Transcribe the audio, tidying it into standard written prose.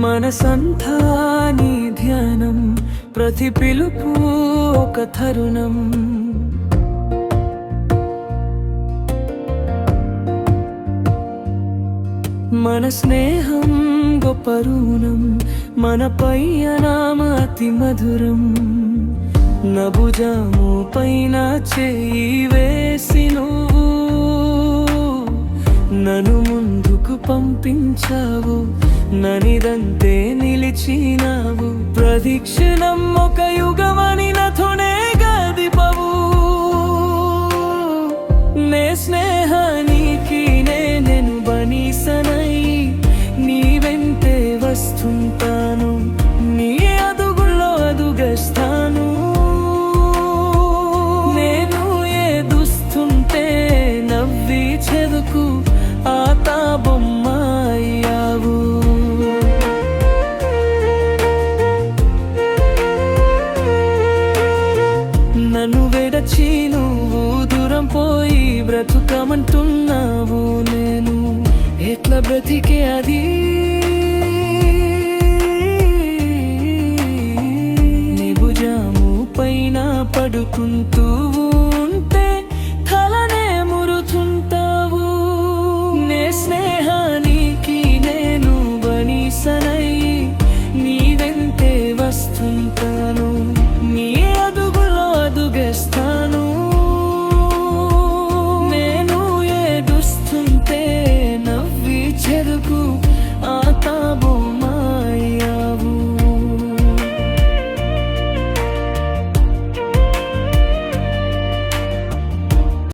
మనసంతా నీ ధ్యానం, ప్రతి పిలుపు ఒక తరుణం. మన స్నేహం గొప్ప రుణం, మనపై అనామ అతి మధురం. నభుజము పైన చేయి వేసి నువ్వు నన్ను ముందుకు పంపించావు, ననిదంతే నిలిచినావు. ప్రదక్షిణం ఒక యుగమని నథునే గదిపవు. నే స్నేహానికి నేను బనీసనై నీ వెంటే వస్తుంటాను, నీ అదుగుల్లో అదుగస్తాను. నేను ఏదుస్తుంటే నవ్వి చెదుకు ఆతా బొమ్మ అయ్యావు. నన్ను విడచి నువ్వు దూరం పోయి బ్రతుకమంటున్నావు. నేను ఎట్లా బ్రతికే అది నీ భుజము పైన పడుకుంటూ